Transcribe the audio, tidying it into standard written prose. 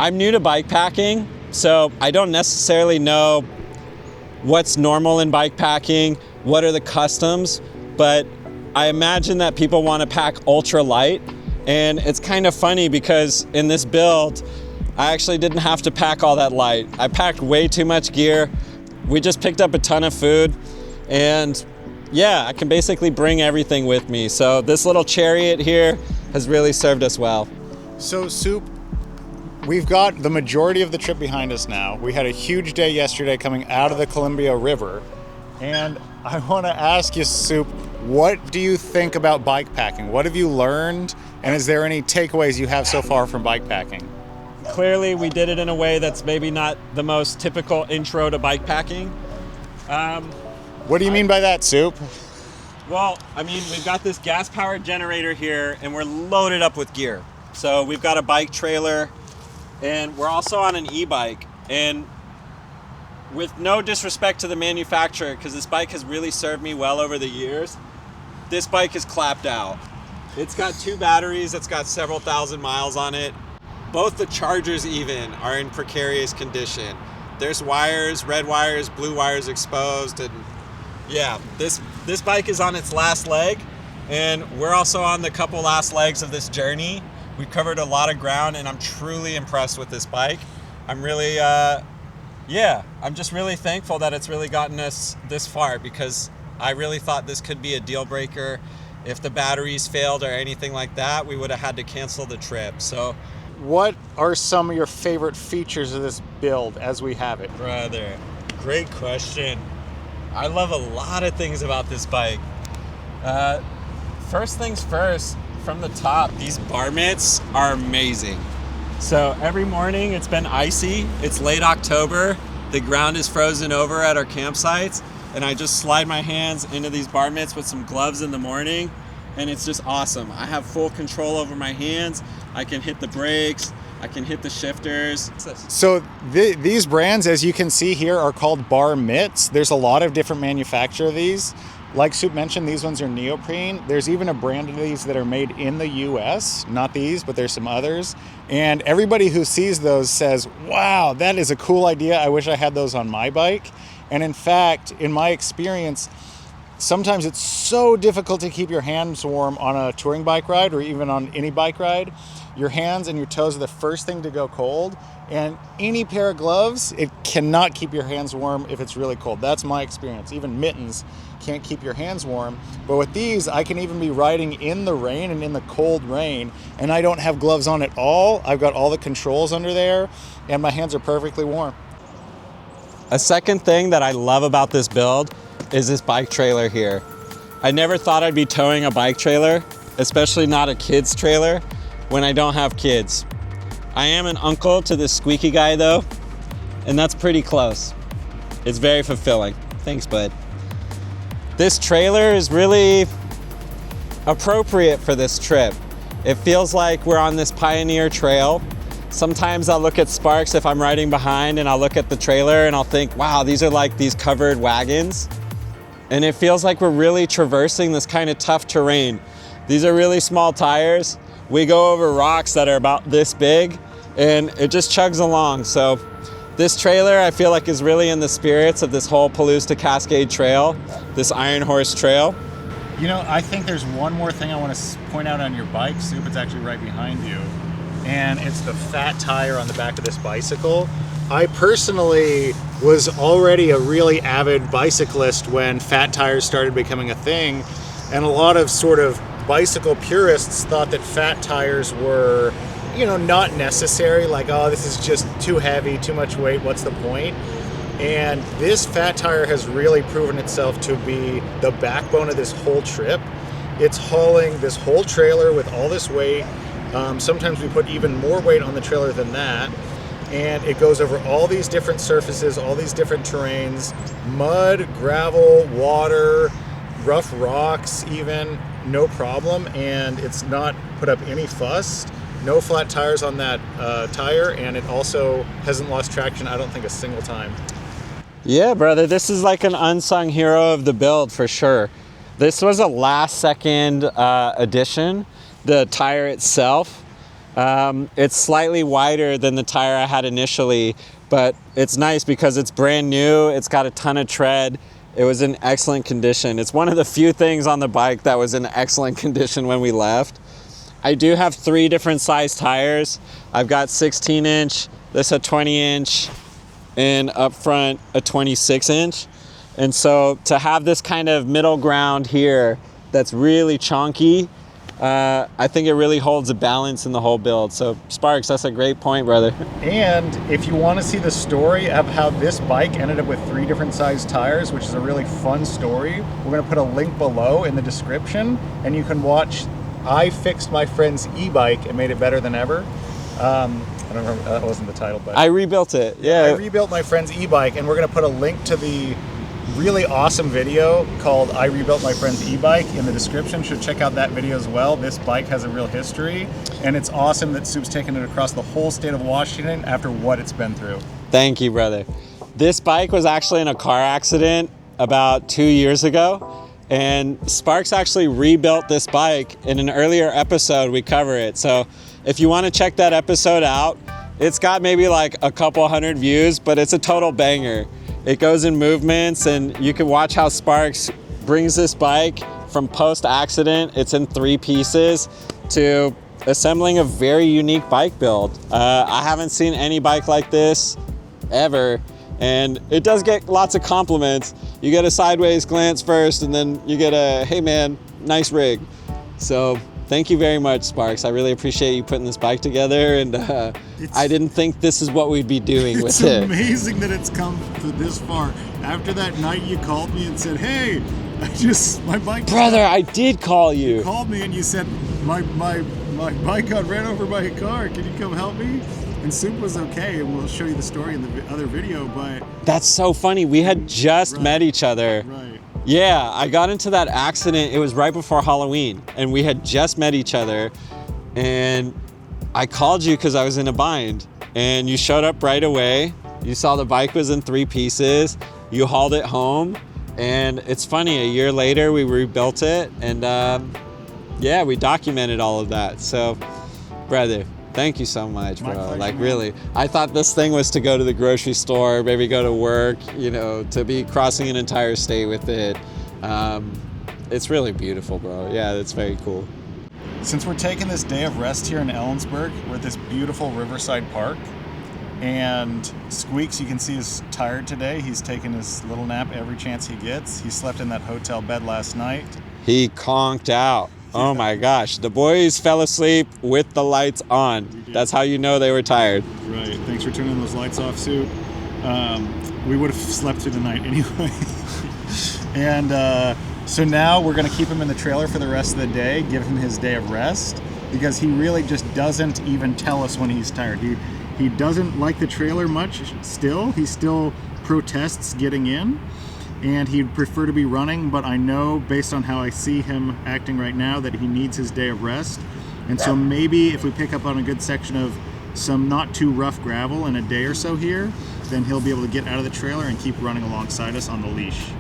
I'm new to bike packing, so I don't necessarily know what's normal in bike packing, what are the customs, but I imagine that people want to pack ultra light. And it's kind of funny because in this build, I actually didn't have to pack all that light. I packed way too much gear. We just picked up a ton of food, and yeah, I can basically bring everything with me. So this little chariot here has really served us well. So Soup, we've got the majority of the trip behind us now. We had a huge day yesterday coming out of the Columbia River. And I want to ask you, Soup, what do you think about bike packing? What have you learned? And is there any takeaways you have so far from bike packing? Clearly, we did it in a way that's maybe not the most typical intro to bike packing. What do you mean by that, Soup? Well, I mean, we've got this gas-powered generator here, and we're loaded up with gear. So we've got a bike trailer, and we're also on an e-bike. And with no disrespect to the manufacturer, because this bike has really served me well over the years, this bike is clapped out. It's got 2 batteries, it's got several thousand miles on it. Both the chargers even are in precarious condition. There's wires, red wires, blue wires exposed, and yeah, this bike is on its last leg, and we're also on the couple last legs of this journey. We've covered a lot of ground, and I'm truly impressed with this bike. I'm really, I'm just really thankful that it's really gotten us this far, because I really thought this could be a deal breaker. If the batteries failed or anything like that, we would have had to cancel the trip. So, what are some of your favorite features of this build as we have it? Brother, great question. I love a lot of things about this bike. First things first, from the top, these bar mitts are amazing. So every morning it's been icy, it's late October, the ground is frozen over at our campsites, and I just slide my hands into these bar mitts with some gloves in the morning, and it's just awesome. I have full control over my hands. I can hit the brakes, I can hit the shifters. So these brands, as you can see here, are called bar mitts. There's a lot of different manufacturers of these. Like Soup mentioned, these ones are neoprene. There's even a brand of these that are made in the US, not these, but there's some others. And everybody who sees those says, wow, that is a cool idea. I wish I had those on my bike. And in fact, in my experience, sometimes it's so difficult to keep your hands warm on a touring bike ride or even on any bike ride. Your hands and your toes are the first thing to go cold. And any pair of gloves, it cannot keep your hands warm if it's really cold. That's my experience. Even mittens can't keep your hands warm. But with these, I can even be riding in the rain and in the cold rain, and I don't have gloves on at all. I've got all the controls under there, and my hands are perfectly warm. A second thing that I love about this build is this bike trailer here. I never thought I'd be towing a bike trailer, especially not a kid's trailer, when I don't have kids. I am an uncle to this squeaky guy though, and that's pretty close. It's very fulfilling. Thanks, bud. This trailer is really appropriate for this trip. It feels like we're on this pioneer trail. Sometimes I'll look at Sparks if I'm riding behind, and I'll look at the trailer and I'll think, wow, these are like these covered wagons. And it feels like we're really traversing this kind of tough terrain. These are really small tires. We go over rocks that are about this big, and it just chugs along. So this trailer, I feel like, is really in the spirits of this whole Palouse To Cascades trail, this Iron Horse trail. You know, I think there's one more thing I want to point out on your bike, Soup. It's actually right behind you. And it's the fat tire on the back of this bicycle. I personally was already a really avid bicyclist when fat tires started becoming a thing. And a lot of sort of bicycle purists thought that fat tires were, you know, not necessary. Like, oh, this is just too heavy, too much weight, what's the point? And this fat tire has really proven itself to be the backbone of this whole trip. It's hauling this whole trailer with all this weight. Sometimes we put even more weight on the trailer than that. And it goes over all these different surfaces, all these different terrains, mud, gravel, water, rough rocks even, no problem. And it's not put up any fuss. No flat tires on that tire, and it also hasn't lost traction, I don't think, a single time. Yeah, brother, this is like an unsung hero of the build for sure. This was a last second addition, the tire itself. It's slightly wider than the tire I had initially, but it's nice because it's brand new. It's got a ton of tread. It was in excellent condition. It's one of the few things on the bike that was in excellent condition when we left. I do have 3 different size tires. I've got 16 inch, this a 20 inch, and up front a 26 inch. And so to have this kind of middle ground here that's really chunky, I think it really holds a balance in the whole build. So Sparks, that's a great point, brother. And if you want to see the story of how this bike ended up with 3 different size tires, which is a really fun story, we're going to put a link below in the description, and you can watch I fixed my friend's e-bike and made it better than ever. I don't remember, that wasn't the title, but I rebuilt it. Yeah, I rebuilt my friend's e-bike, and we're going to put a link to the really awesome video called I Rebuilt My Friend's E-Bike in the description. Should check out that video as well. This bike has a real history, and it's awesome that Soup's taken it across the whole state of Washington after what it's been through. Thank you, brother. This bike was actually in a car accident about 2 years ago, and Sparks actually rebuilt this bike. In an earlier episode, we cover it. So if you want to check that episode out, it's got maybe like a couple hundred views, but it's a total banger. It goes in movements, and you can watch how Sparks brings this bike from post-accident, it's in 3 pieces, to assembling a very unique bike build. I haven't seen any bike like this ever, and it does get lots of compliments. You get a sideways glance first, and then you get a, hey man, nice rig. So thank you very much, Sparks. I really appreciate you putting this bike together, and I didn't think this is what we'd be doing with it. It's amazing that it's come to this far. After that night you called me and said, hey, my bike... Brother, I did call you. You called me and you said, my bike got ran over by a car. Can you come help me? And Soup was okay, and we'll show you the story in the other video, but... That's so funny. We had just met each other. Right. Yeah, I got into that accident. It was right before Halloween, and we had just met each other, and I called you because I was in a bind, and you showed up right away. You saw the bike was in 3 pieces. You hauled it home, and it's funny, a year later we rebuilt it, and yeah, we documented all of that. So, brother, thank you so much, bro. Pleasure, like, man. really, I thought this thing was to go to the grocery store, maybe go to work, you know, to be crossing an entire state with it. It's really beautiful, bro. Yeah, it's very cool. Since we're taking this day of rest here in Ellensburg, we're at this beautiful riverside park, and Squeaks, you can see, is tired today. He's taking his little nap every chance he gets. He slept in that hotel bed last night. He conked out. Oh my gosh, the boys fell asleep with the lights on. That's how you know they were tired. Right, thanks for turning those lights off, Soup. We would have slept through the night anyway. And so now we're gonna keep him in the trailer for the rest of the day, give him his day of rest, because he really just doesn't even tell us when he's tired. He doesn't like the trailer much still. He still protests getting in, and he'd prefer to be running, but I know based on how I see him acting right now that he needs his day of rest. And so maybe if we pick up on a good section of some not too rough gravel in a day or so here, then he'll be able to get out of the trailer and keep running alongside us on the leash.